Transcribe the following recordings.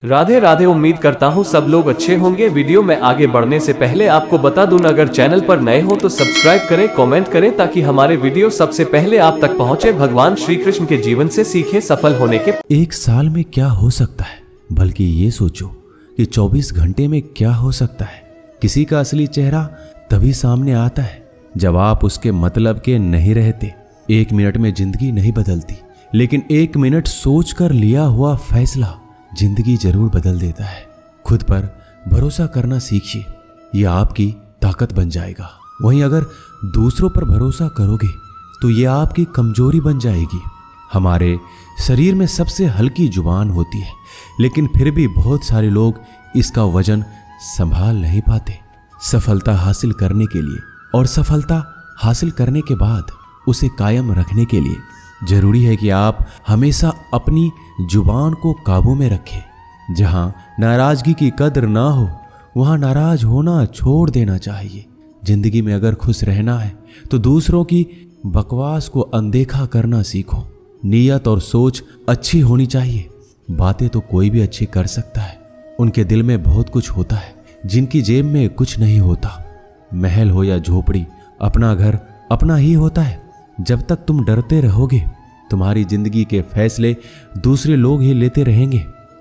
राधे राधे। उम्मीद करता हूँ सब लोग अच्छे होंगे। वीडियो में आगे बढ़ने से पहले आपको बता दूं, अगर चैनल पर नए हो तो सब्सक्राइब करें, कमेंट करें ताकि हमारे वीडियो सबसे पहले आप तक पहुंचे। भगवान श्री कृष्ण के जीवन से सीखे सफल होने के। एक साल में क्या हो सकता है, बल्कि ये सोचो कि 24 घंटे में क्या हो सकता है। किसी का असली चेहरा तभी सामने आता है जब आप उसके मतलब के नहीं रहते। 1 मिनट में जिंदगी नहीं बदलती, लेकिन 1 मिनट सोचकर लिया हुआ फैसला जिंदगी जरूर बदल देता है। खुद पर भरोसा करना सीखिए, यह आपकी ताकत बन जाएगा। वहीं अगर दूसरों पर भरोसा करोगे तो यह आपकी कमजोरी बन जाएगी। हमारे शरीर में सबसे हल्की जुबान होती है, लेकिन फिर भी बहुत सारे लोग इसका वजन संभाल नहीं पाते। सफलता हासिल करने के लिए और सफलता हासिल करने के बाद उसे कायम रखने के लिए जरूरी है कि आप हमेशा अपनी जुबान को काबू में रखें। जहां नाराजगी की कद्र ना हो वहां नाराज होना छोड़ देना चाहिए। जिंदगी में अगर खुश रहना है तो दूसरों की बकवास को अनदेखा करना सीखो। नीयत और सोच अच्छी होनी चाहिए। बातें तो कोई भी अच्छी कर सकता है, उनके दिल में बहुत कुछ होता है जिनकी जेब में कुछ नहीं होता। महल हो या झोपड़ी, अपना घर अपना ही होता है। जब तक तुम डरते रहोगे तुम्हारी जिंदगी के फैसले दूसरे लोग ही लेते रहेंगे।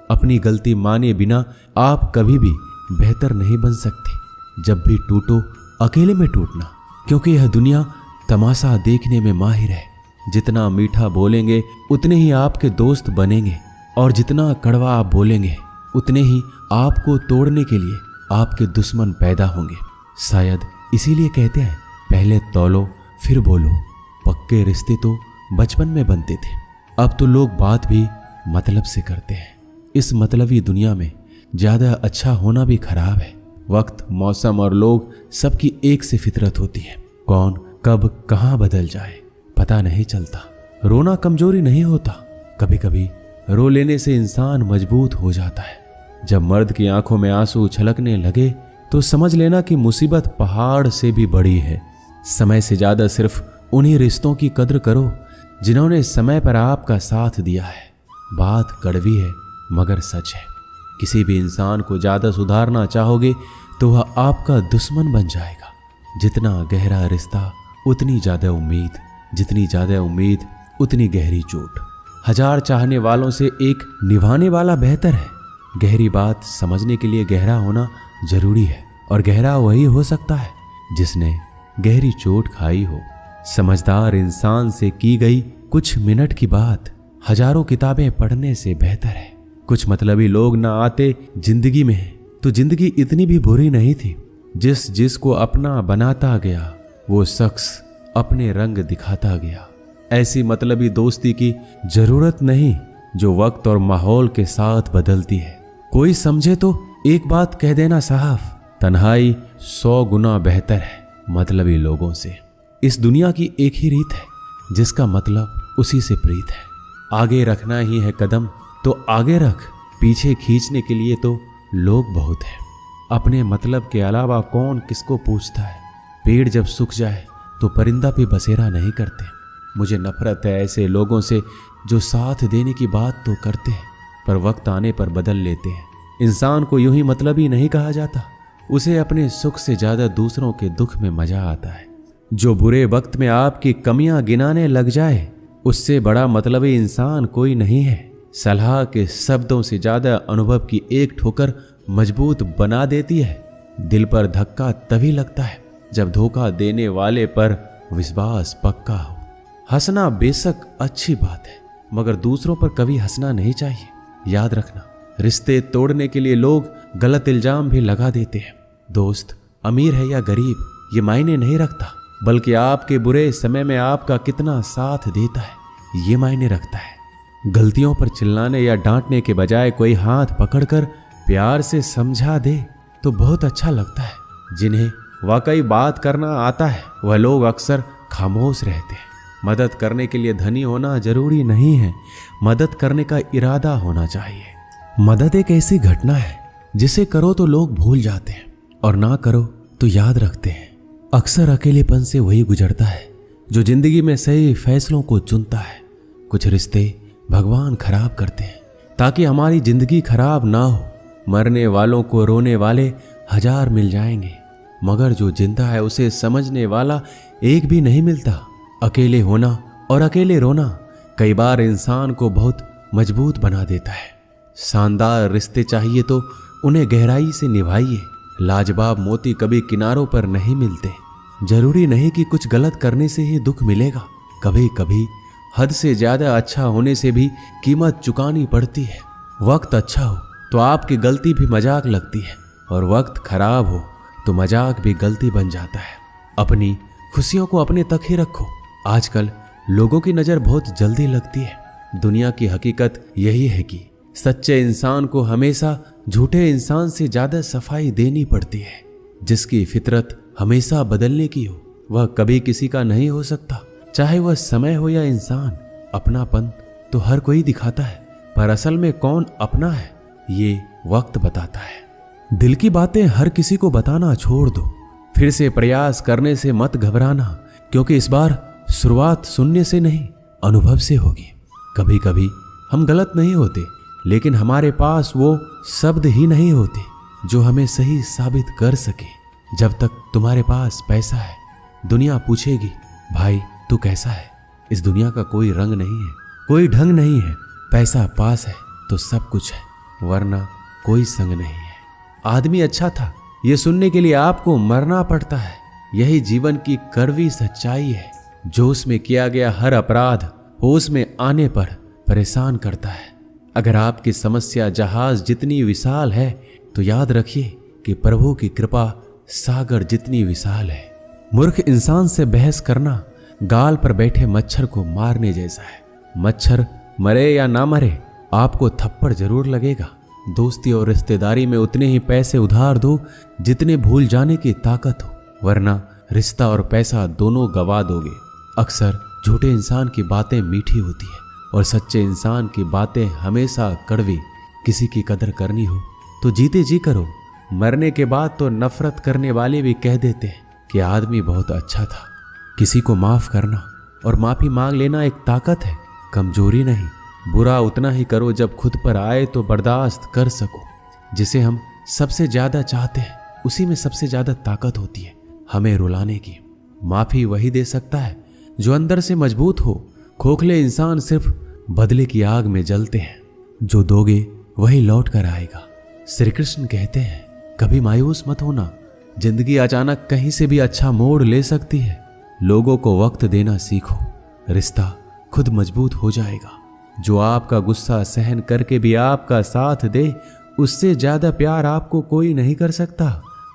अपनी गलती माने बिना आप कभी भी बेहतर नहीं बन सकते। जब भी टूटो अकेले में टूटना, क्योंकि यह दुनिया तमाशा देखने में माहिर है। जितना मीठा बोलेंगे उतने ही आपके दोस्त बनेंगे, और जितना कड़वा आप बोलेंगे उतने ही आपको तोड़ने के लिए आपके दुश्मन पैदा होंगे। शायद इसीलिए कहते हैं, पहले तौलो फिर बोलो। पक्के रिश्ते तो बचपन में बनते थे, अब तो लोग बात भी मतलब से करते हैं। इस मतलबी दुनिया में ज्यादा अच्छा होना भी खराब है। वक्त, मौसम और लोग सबकी एक सी फितरत होती है। कौन कब कहां बदल जाए पता नहीं चलता। रोना कमजोरी नहीं होता, कभी कभी रो लेने से इंसान मजबूत हो जाता है। जब मर्द की आंखों में आंसू छलकने लगे तो समझ लेना कि मुसीबत पहाड़ से भी बड़ी है। समय से ज्यादा सिर्फ उन्हीं रिश्तों की कद्र करो जिन्होंने समय पर आपका साथ दिया है। बात कड़वी है मगर सच है। किसी भी इंसान को ज्यादा सुधारना चाहोगे तो वह आपका दुश्मन बन जाएगा। जितना गहरा रिश्ता उतनी ज्यादा उम्मीद, जितनी ज्यादा उम्मीद उतनी गहरी चोट। 1000 चाहने वालों से एक निभाने वाला बेहतर है। गहरी बात समझने के लिए गहरा होना जरूरी है, और गहरा वही हो सकता है जिसने गहरी चोट खाई हो। समझदार इंसान से की गई कुछ मिनट की बात हजारों किताबें पढ़ने से बेहतर है। कुछ मतलबी लोग ना आते जिंदगी में तो जिंदगी इतनी भी बुरी नहीं थी। जिसको अपना बनाता गया वो शख्स अपने रंग दिखाता गया। ऐसी मतलबी दोस्ती की जरूरत नहीं जो वक्त और माहौल के साथ बदलती है। कोई समझे तो एक बात कह देना साहब, तन्हाई 100 गुना बेहतर है मतलबी लोगों से। इस दुनिया की एक ही रीत है, जिसका मतलब उसी से प्रीत है। आगे रखना ही है कदम तो आगे रख, पीछे खींचने के लिए तो लोग बहुत हैं। अपने मतलब के अलावा कौन किसको पूछता है। पेड़ जब सूख जाए तो परिंदा भी बसेरा नहीं करते। मुझे नफरत है ऐसे लोगों से जो साथ देने की बात तो करते हैं पर वक्त आने पर बदल लेते हैं। इंसान को यूं ही मतलबी नहीं कहा जाता, उसे अपने सुख से ज्यादा दूसरों के दुख में मजा आता है। जो बुरे वक्त में आपकी कमियां गिनाने लग जाए उससे बड़ा मतलबी इंसान कोई नहीं है। सलाह के शब्दों से ज्यादा अनुभव की एक ठोकर मजबूत बना देती है। दिल पर धक्का तभी लगता है जब धोखा देने वाले पर विश्वास पक्का हो। हंसना बेशक अच्छी बात है, मगर दूसरों पर कभी हंसना नहीं चाहिए। याद रखना, रिश्ते तोड़ने के लिए लोग गलत इल्जाम भी लगा देते हैं। दोस्त अमीर है या गरीब ये मायने नहीं रखता, बल्कि आपके बुरे समय में आपका कितना साथ देता है ये मायने रखता है। गलतियों पर चिल्लाने या डांटने के बजाय कोई हाथ पकड़कर प्यार से समझा दे तो बहुत अच्छा लगता है। जिन्हें वाकई बात करना आता है वह लोग अक्सर खामोश रहते हैं। मदद करने के लिए धनी होना जरूरी नहीं है, मदद करने का इरादा होना चाहिए। मदद एक ऐसी घटना है जिसे करो तो लोग भूल जाते हैं और ना करो तो याद रखते हैं। अक्सर अकेलेपन से वही गुजरता है जो जिंदगी में सही फैसलों को चुनता है। कुछ रिश्ते भगवान खराब करते हैं, ताकि हमारी जिंदगी खराब ना हो। मरने वालों को रोने वाले 1000 मिल जाएंगे, मगर जो जिंदा है उसे समझने वाला एक भी नहीं मिलता। अकेले होना और अकेले रोना कई बार इंसान को बहुत मजबूत बना देता है। शानदार रिश्ते चाहिए तो उन्हें गहराई से निभाइए। लाजवाब मोती कभी किनारों पर नहीं मिलते। जरूरी नहीं कि कुछ गलत करने से ही दुख मिलेगा। कभी कभी हद से ज्यादा अच्छा होने से भी कीमत चुकानी पड़ती है। वक्त अच्छा हो तो आपकी गलती भी मजाक लगती है, और वक्त खराब हो तो मजाक भी गलती बन जाता है। अपनी खुशियों को अपने तक ही रखो। आजकल लोगों की नजर बहुत जल्दी लगती है। दुनिया की हकीकत यही है कि सच्चे इंसान को हमेशा झूठे इंसान से ज्यादा सफाई देनी पड़ती है। जिसकी फितरत हमेशा बदलने की हो वह कभी किसी का नहीं हो सकता, चाहे वह समय हो या इंसान। अपनापन तो हर कोई दिखाता है, पर असल में कौन अपना है ये वक्त बताता है। दिल की बातें हर किसी को बताना छोड़ दो। फिर से प्रयास करने से मत घबराना, क्योंकि इस बार शुरुआत सुनने से नहीं अनुभव से होगी। कभी कभी हम गलत नहीं होते, लेकिन हमारे पास वो शब्द ही नहीं होते जो हमें सही साबित कर सके। जब तक तुम्हारे पास पैसा है, दुनिया पूछेगी भाई तू कैसा है। इस दुनिया का कोई रंग नहीं है, कोई ढंग नहीं है। पैसा पास है तो सब कुछ है, वरना कोई संग नहीं है। आदमी अच्छा था ये सुनने के लिए आपको मरना पड़ता है। यही जीवन की कड़वी सच्चाई है। जोश में किया गया हर अपराध होश में आने पर परेशान करता है। अगर आपकी समस्या जहाज जितनी विशाल है तो याद रखिए कि प्रभु की कृपा सागर जितनी विशाल है। मूर्ख इंसान से बहस करना गाल पर बैठे मच्छर को मारने जैसा है। मच्छर मरे या ना मरे आपको थप्पड़ जरूर लगेगा। दोस्ती और रिश्तेदारी में उतने ही पैसे उधार दो जितने भूल जाने की ताकत हो, वरना रिश्ता और पैसा दोनों गवा दोगे। अक्सर झूठे इंसान की बातें मीठी होती है और सच्चे इंसान की बातें हमेशा कड़वी। किसी की कदर करनी हो तो जीते जी करो। मरने के बाद तो नफरत करने वाले भी कह देते हैं कि आदमी बहुत अच्छा था। किसी को माफ करना और माफी मांग लेना एक ताकत है, कमजोरी नहीं। बुरा उतना ही करो जब खुद पर आए तो बर्दाश्त कर सको। जिसे हम सबसे ज्यादा चाहते हैं उसी में सबसे ज्यादा ताकत होती है हमें रुलाने की। माफी वही दे सकता है जो अंदर से मजबूत हो। खोखले इंसान सिर्फ बदले की आग में जलते हैं। जो दोगे वही लौट कर आएगा। श्री कृष्ण कहते हैं कभी मायूस मत होना। जिंदगी अचानक कहीं से भी अच्छा मोड़ ले सकती है। लोगों को वक्त देना सीखो, रिश्ता खुद मजबूत हो जाएगा। जो आपका गुस्सा सहन करके भी आपका साथ दे, उससे ज्यादा प्यार आपको कोई नहीं कर सकता।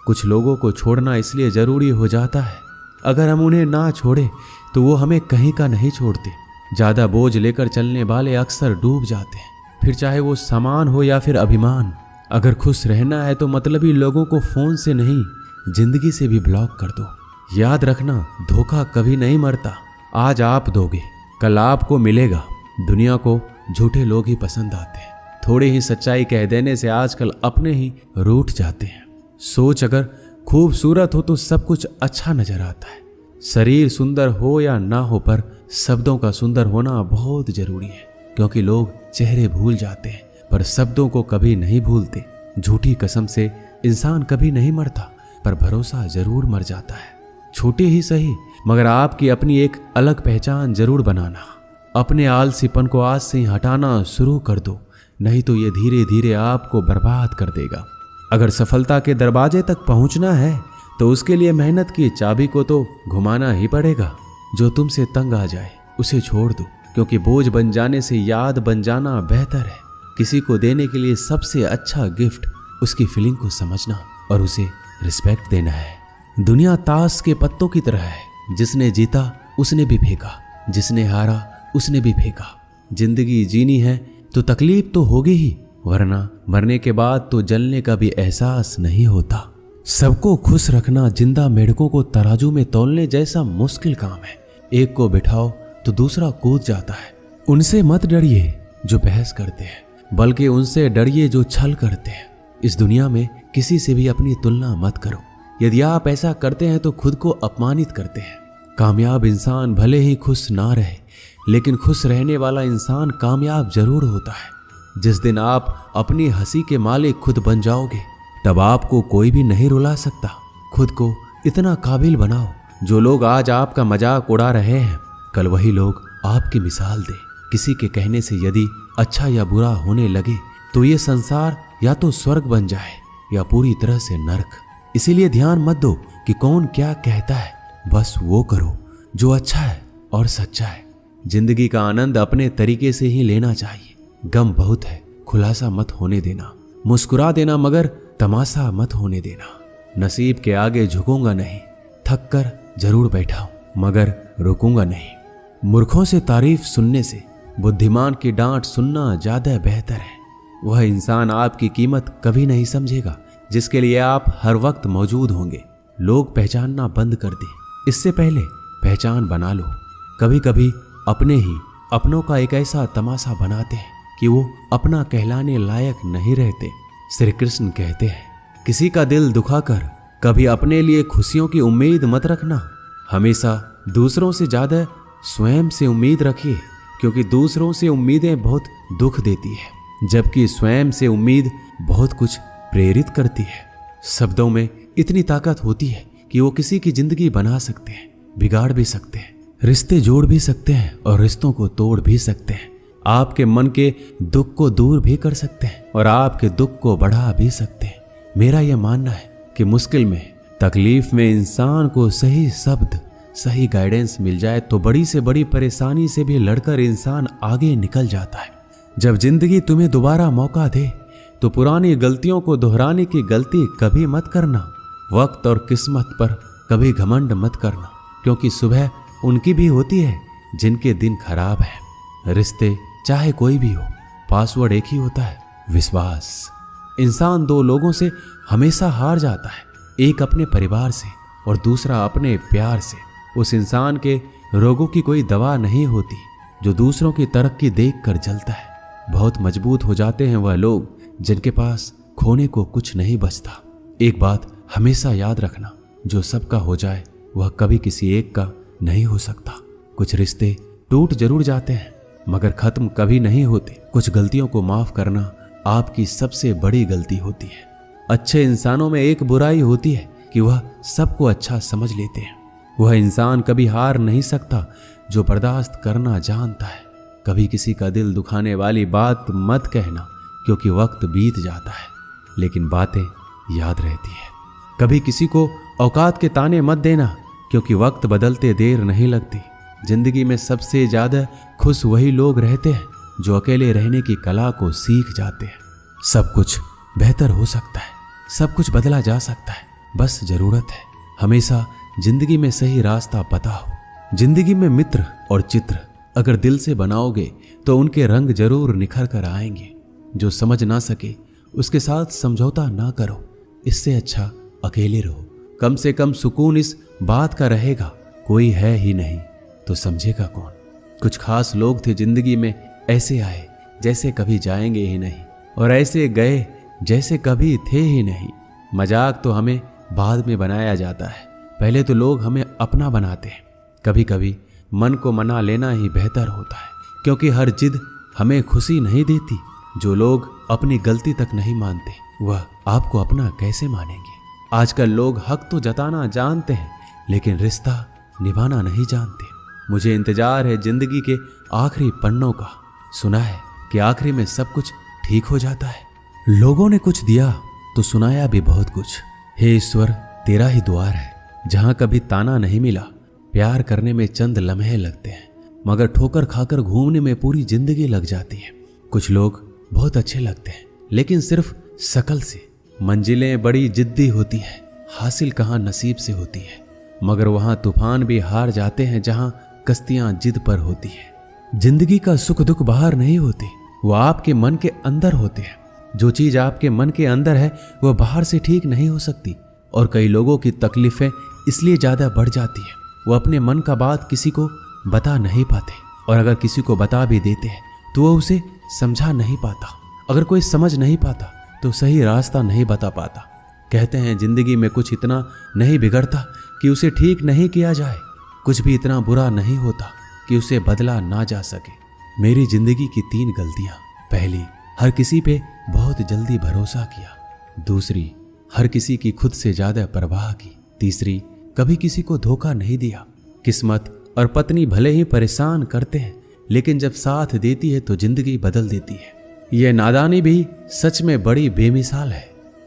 कुछ लोगों को छोड़ना इसलिए जरूरी हो जाता है, अगर हम उन्हें ना छोड़े तो वो हमें कहीं का नहीं छोड़ते। ज्यादा बोझ लेकर चलने वाले अक्सर डूब जाते हैं, फिर चाहे वो सामान हो या फिर अभिमान। अगर खुश रहना है तो मतलबी लोगों को फोन से नहीं जिंदगी से भी ब्लॉक कर दो। याद रखना धोखा कभी नहीं मरता। आज आप दोगे कल आपको मिलेगा। दुनिया को झूठे लोग ही पसंद आते हैं। थोड़ी ही सच्चाई कह देने से आजकल अपने ही रूठ जाते हैं। सोच अगर खूबसूरत हो तो सब कुछ अच्छा नजर आता है। शरीर सुंदर हो या ना हो, पर शब्दों का सुंदर होना बहुत जरूरी है, क्योंकि लोग चेहरे भूल जाते हैं पर शब्दों को कभी नहीं भूलते। झूठी कसम से इंसान कभी नहीं मरता, पर भरोसा जरूर मर जाता है। छोटी ही सही मगर आपकी अपनी एक अलग पहचान जरूर बनाना। अपने आलसीपन को आज से ही हटाना शुरू कर दो, नहीं तो ये धीरे धीरे आपको बर्बाद कर देगा। अगर सफलता के दरवाजे तक पहुंचना है तो उसके लिए मेहनत की चाबी को तो घुमाना ही पड़ेगा। जो तुमसे तंग आ जाए उसे छोड़ दो, क्योंकि बोझ बन जाने से याद बन जाना बेहतर है। किसी को देने के लिए सबसे अच्छा गिफ्ट उसकी फीलिंग को समझना और उसे रिस्पेक्ट देना है। दुनिया ताश के पत्तों की तरह है, जिसने जीता उसने भी फेंका, जिसने हारा उसने भी फेंका। जिंदगी जीनी है तो तकलीफ तो होगी ही, वरना मरने के बाद तो जलने का भी एहसास नहीं होता। सबको खुश रखना जिंदा मेढकों को तराजू में तौलने जैसा मुश्किल काम है। एक को बिठाओ तो दूसरा कूद जाता है। उनसे मत डरिए जो बहस करते हैं, बल्कि उनसे डरिए जो छल करते हैं। इस दुनिया में किसी से भी अपनी तुलना मत करो। यदि आप ऐसा करते हैं तो खुद को अपमानित करते हैं। कामयाब इंसान भले ही खुश ना रहे, लेकिन खुश रहने वाला इंसान कामयाब जरूर होता है। जिस दिन आप अपनी हंसी के मालिक खुद बन जाओगे, तब आपको कोई भी नहीं रुला सकता। खुद को इतना काबिल बनाओ, जो लोग आज आपका मजाक उड़ा रहे हैं, कल वही लोग आपकी मिसाल दे। किसी के कहने से यदि अच्छा या बुरा होने लगे तो ये संसार या तो स्वर्ग बन जाए या पूरी तरह से नरक। इसीलिए ध्यान मत दो कि कौन क्या कहता है, बस वो करो जो अच्छा है और सच्चा है। जिंदगी का आनंद अपने तरीके से ही लेना चाहिए। गम बहुत है, खुलासा मत होने देना। मुस्कुरा देना मगर तमाशा मत होने देना। नसीब के आगे झुकूंगा नहीं, थक कर जरूर बैठा हूं मगर रुकूंगा नहीं। मूर्खों से तारीफ सुनने से बुद्धिमान की डांट सुनना ज्यादा बेहतर है। वह इंसान आपकी कीमत कभी नहीं समझेगा जिसके लिए आप हर वक्त मौजूद होंगे। लोग पहचानना बंद कर दें, इससे पहले पहचान बना लो। कभी कभी अपने ही अपनों का एक ऐसा तमाशा बनाते हैं कि वो अपना कहलाने लायक नहीं रहते। श्री कृष्ण कहते हैं, किसी का दिल दुखाकर कभी अपने लिए खुशियों की उम्मीद मत रखना। हमेशा दूसरों से ज्यादा स्वयं से उम्मीद रखिए, क्योंकि दूसरों से उम्मीदें बहुत दुख देती है, जबकि स्वयं से उम्मीद बहुत कुछ प्रेरित करती है। शब्दों में इतनी ताकत होती है कि वो किसी की जिंदगी बना सकते हैं, बिगाड़ भी सकते हैं, रिश्ते जोड़ भी सकते हैं और रिश्तों को तोड़ भी सकते हैं। आपके मन के दुख को दूर भी कर सकते हैं और आपके दुख को बढ़ा भी सकते हैं। मेरा यह मानना है कि मुश्किल में, तकलीफ में इंसान को सही शब्द, सही गाइडेंस मिल जाए तो बड़ी से बड़ी परेशानी से भी लड़कर इंसान आगे निकल जाता है। जब जिंदगी तुम्हें दोबारा मौका दे तो पुरानी गलतियों को दोहराने की गलती कभी मत करना। वक्त और किस्मत पर कभी घमंड मत करना, क्योंकि सुबह उनकी भी होती है जिनके दिन खराब है। रिश्ते चाहे कोई भी हो, पासवर्ड एक ही होता है, विश्वास। इंसान दो लोगों से हमेशा हार जाता है, एक अपने परिवार से और दूसरा अपने प्यार से। उस इंसान के रोगों की कोई दवा नहीं होती जो दूसरों की तरक्की देखकर जलता है। बहुत मजबूत हो जाते हैं वह लोग जिनके पास खोने को कुछ नहीं बचता। एक बात हमेशा याद रखना, जो सबका हो जाए वह कभी किसी एक का नहीं हो सकता। कुछ रिश्ते टूट जरूर जाते हैं मगर खत्म कभी नहीं होते। कुछ गलतियों को माफ करना आपकी सबसे बड़ी गलती होती है। अच्छे इंसानों में एक बुराई होती है कि वह सबको अच्छा समझ लेते हैं। वह इंसान कभी हार नहीं सकता जो बर्दाश्त करना जानता है। कभी किसी का दिल दुखाने वाली बात मत कहना, क्योंकि वक्त बीत जाता है लेकिन बातें याद रहती है। कभी किसी को औकात के ताने मत देना, क्योंकि वक्त बदलते देर नहीं लगती। जिंदगी में सबसे ज्यादा खुश वही लोग रहते हैं जो अकेले रहने की कला को सीख जाते हैं। सब कुछ बेहतर हो सकता है, सब कुछ बदला जा सकता है, बस जरूरत है हमेशा जिंदगी में सही रास्ता पता हो। जिंदगी में मित्र और चित्र अगर दिल से बनाओगे तो उनके रंग जरूर निखर कर आएंगे। जो समझ ना सके उसके साथ समझौता ना करो, इससे अच्छा अकेले रहो। कम से कम सुकून इस बात का रहेगा, कोई है ही नहीं तो समझेगा कौन। कुछ खास लोग थे जिंदगी में, ऐसे आए जैसे कभी जाएंगे ही नहीं और ऐसे गए जैसे कभी थे ही नहीं। मजाक तो हमें बाद में बनाया जाता है, पहले तो लोग हमें अपना बनाते हैं। कभी कभी मन को मना लेना ही बेहतर होता है, क्योंकि हर जिद हमें खुशी नहीं देती। जो लोग अपनी गलती तक नहीं मानते वह आपको अपना कैसे मानेंगे। आजकल लोग हक तो जताना जानते हैं लेकिन रिश्ता निभाना नहीं जानते। मुझे इंतजार है जिंदगी के आखिरी पन्नों का। सुना है कि आखिरी में सब कुछ ठीक हो जाता है। लोगों ने कुछ दिया तो सुनाया भी बहुत कुछ। हे ईश्वर, तेरा ही द्वार है जहां कभी ताना नहीं मिला। प्यार करने में चंद लम्हे लगते हैं मगर ठोकर खाकर घूमने में पूरी जिंदगी लग जाती है। कुछ लोग बहुत अच्छे लगते हैं लेकिन सिर्फ शकल से। मंजिलें बड़ी जिद्दी होती है, हासिल कहाँ नसीब से होती है, मगर वहां तूफान भी हार जाते हैं जहां कश्तियां जिद पर होती है। जिंदगी का सुख दुख बाहर नहीं होते, वो आपके मन के अंदर होते हैं। जो चीज आपके मन के अंदर है वह बाहर से ठीक नहीं हो सकती। और कई लोगों की तकलीफें इसलिए ज्यादा बढ़ जाती है, वो अपने मन का बात किसी को बता नहीं पाते, और अगर किसी को बता भी देते हैं तो वह उसे समझा नहीं पाता। अगर कोई समझ नहीं पाता तो सही रास्ता नहीं बता पाता। कहते हैं जिंदगी में कुछ इतना नहीं बिगड़ता कि उसे ठीक नहीं किया जाए, कुछ भी इतना बुरा नहीं होता कि उसे बदला ना जा सके। मेरी जिंदगी की 3 गलतियां। पहली, हर किसी पे बहुत जल्दी भरोसा किया। दूसरी, हर किसी की खुद से ज्यादा परवाह की। तीसरी, कभी किसी को धोखा नहीं दिया। किस्मत और पत्नी भले ही परेशान करते हैं, लेकिन जब साथ देती है तो जिंदगी बदल देती है। यह नादानी भी सच में बड़ी बेमिसाल है।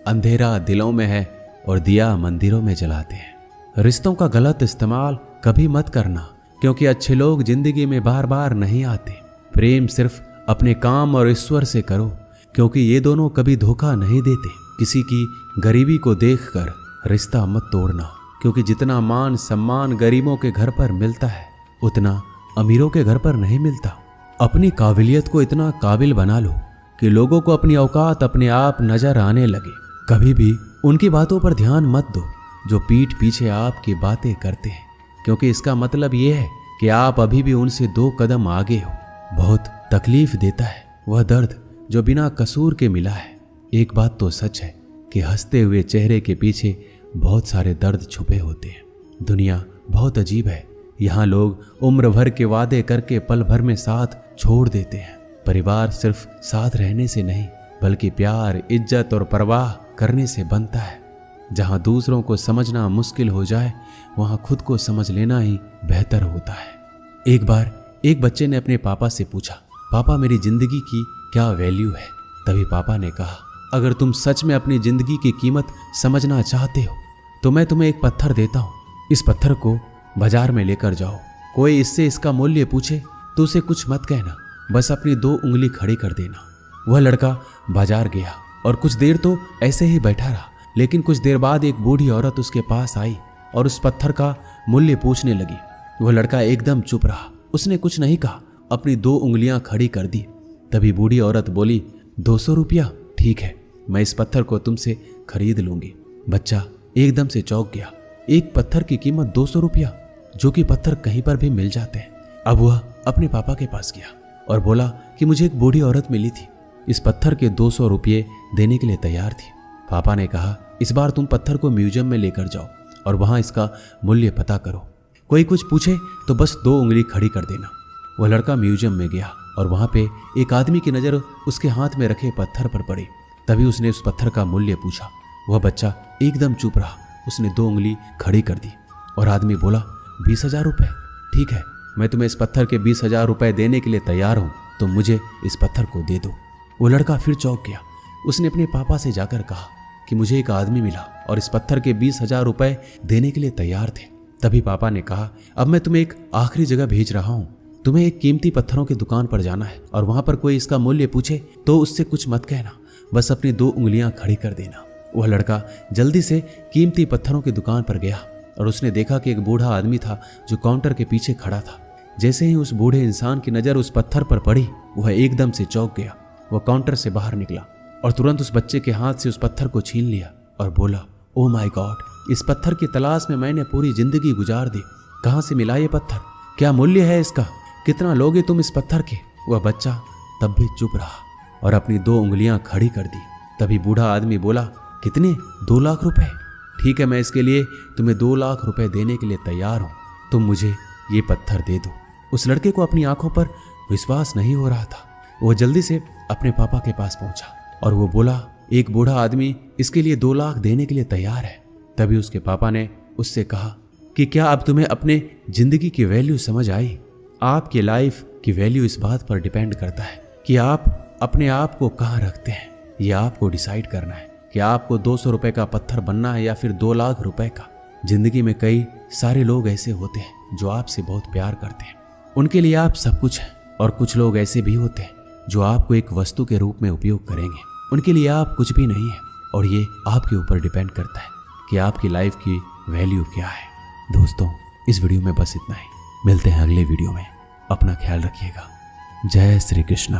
अंधेरा दिलों में है और दिया मंदिरों में जलाते हैं। रिश्तों का गलत इस्तेमाल कभी मत करना, क्योंकि अच्छे लोग जिंदगी में बार बार नहीं आते। प्रेम सिर्फ अपने काम और ईश्वर से करो, क्योंकि ये दोनों कभी धोखा नहीं देते। किसी की गरीबी को देखकर रिश्ता मत तोड़ना, क्योंकि जितना मान सम्मान गरीबों के घर पर मिलता है, उतना अमीरों के घर पर नहीं मिलता। अपनी काबिलियत को इतना काबिल बना लो कि लोगों को अपनी औकात अपने आप नजर आने लगे। कभी भी उनकी बातों पर ध्यान मत दो जो पीठ पीछे आपकी बातें करते हैं, क्योंकि इसका मतलब यह है कि आप अभी भी उनसे 2 कदम आगे हो। बहुत तकलीफ देता है वह दर्द जो बिना कसूर के मिला है। एक बात तो सच है कि हंसते हुए चेहरे के पीछे बहुत सारे दर्द छुपे होते हैं। दुनिया बहुत अजीब है। यहाँ लोग उम्र भर के वादे करके पल भर में साथ छोड़ देते हैं। परिवार सिर्फ साथ रहने से नहीं, बल्कि प्यार, इज्जत और परवाह करने से बनता है। जहाँ दूसरों को समझना मुश्किल हो जाए, वहाँ खुद को समझ लेना ही बेहतर होता है। एक बार एक बच्चे ने अपने पापा से पूछा, पापा मेरी जिंदगी की क्या वैल्यू है? तभी पापा ने कहा, अगर तुम सच में अपनी जिंदगी की कीमत समझना चाहते हो तो मैं तुम्हें एक पत्थर देता हूँ। इस पत्थर को बाजार में लेकर जाओ। कोई इससे इसका मूल्य पूछे तो उसे कुछ मत कहना, बस अपनी 2 उंगली खड़ी कर देना। वह लड़का बाजार गया और कुछ देर तो ऐसे ही बैठा रहा, लेकिन कुछ देर बाद एक बूढ़ी औरत उसके पास आई और उस पत्थर का मूल्य पूछने लगी। वह लड़का एकदम चुप रहा, उसने कुछ नहीं कहा, अपनी 2 उंगलियां खड़ी कर दी। तभी बूढ़ी औरत बोली, 200 रुपया? ठीक है, मैं इस पत्थर को तुमसे खरीद लूंगी। बच्चा एकदम से चौंक गया। एक पत्थर की कीमत 200 रुपया, जो कि पत्थर कहीं पर भी मिल जाते हैं। अब वह अपने पापा के पास गया और बोला कि मुझे एक बूढ़ी औरत मिली थी, इस पत्थर के 200 रुपये देने के लिए तैयार थी। पापा ने कहा, इस बार तुम पत्थर को म्यूजियम में लेकर जाओ और वहां इसका मूल्य पता करो। कोई कुछ पूछे तो बस 2 उंगली खड़ी कर देना। वह लड़का म्यूजियम में गया और वहां पे एक आदमी की नजर उसके हाथ में रखे पत्थर पर पड़ी। तभी उसने उस पत्थर का मूल्य पूछा। वह बच्चा एकदम चुप रहा, उसने 2 उंगली खड़ी कर दी और आदमी बोला, 20,000 रुपये? ठीक है, मैं तुम्हें इस पत्थर के 20,000 रुपये देने के लिए तैयार हूँ, तुम मुझे इस पत्थर को दे दो। वो लड़का फिर चौंक गया। उसने अपने पापा से जाकर कहा कि मुझे एक आदमी मिला और इस पत्थर के 20,000 रुपये देने के लिए तैयार थे। तभी पापा ने कहा, अब मैं तुम्हें एक आखिरी जगह भेज रहा हूँ, तुम्हें एक कीमती पत्थरों की दुकान पर जाना है और वहां पर कोई इसका मूल्य पूछे तो उससे कुछ मत कहना, बस अपनी 2 उंगलियां खड़ी कर देना। वह लड़का जल्दी से कीमती पत्थरों की दुकान पर गया और उसने देखा कि एक बूढ़ा आदमी था जो काउंटर के पीछे खड़ा था। जैसे ही उस बूढ़े इंसान की नजर उस पत्थर पर पड़ी, वह एकदम से चौंक गया। वह काउंटर से बाहर निकला और तुरंत उस बच्चे के हाथ से उस पत्थर को छीन लिया और बोला, ओ माय गॉड, इस पत्थर की तलाश में मैंने पूरी जिंदगी गुजार दी। कहाँ से मिला ये पत्थर? क्या मूल्य है इसका? कितना लोगे तुम इस पत्थर के? वह बच्चा तब भी चुप रहा और अपनी 2 उंगलियां खड़ी कर दी। तभी बूढ़ा आदमी बोला, कितने? 2 लाख रुपए? ठीक है, मैं इसके लिए तुम्हें 2 लाख रुपए देने के लिए तैयार हूं, तुम मुझे ये पत्थर दे दो। उस लड़के को अपनी आंखों पर विश्वास नहीं हो रहा था। वह जल्दी से अपने पापा के पास पहुंचा और वो बोला, एक बूढ़ा आदमी इसके लिए 2 लाख देने के लिए तैयार है। तभी उसके पापा ने उससे कहा कि क्या अब तुम्हें अपने जिंदगी की वैल्यू समझ आई? आपकी लाइफ की वैल्यू इस बात पर डिपेंड करता है कि आप अपने आप को कहाँ रखते हैं। यह आपको डिसाइड करना है कि आपको 200 रुपए का पत्थर बनना है या फिर 2 लाख रुपए का। जिंदगी में कई सारे लोग ऐसे होते हैं जो आपसे बहुत प्यार करते हैं, उनके लिए आप सब कुछ हैं, और कुछ लोग ऐसे भी होते हैं जो आपको एक वस्तु के रूप में उपयोग करेंगे, उनके लिए आप कुछ भी नहीं है। और ये आपके ऊपर डिपेंड करता है कि आपकी लाइफ की वैल्यू क्या है। दोस्तों, इस वीडियो में बस इतना ही। मिलते हैं अगले वीडियो में। अपना ख्याल रखिएगा। जय श्री कृष्णा।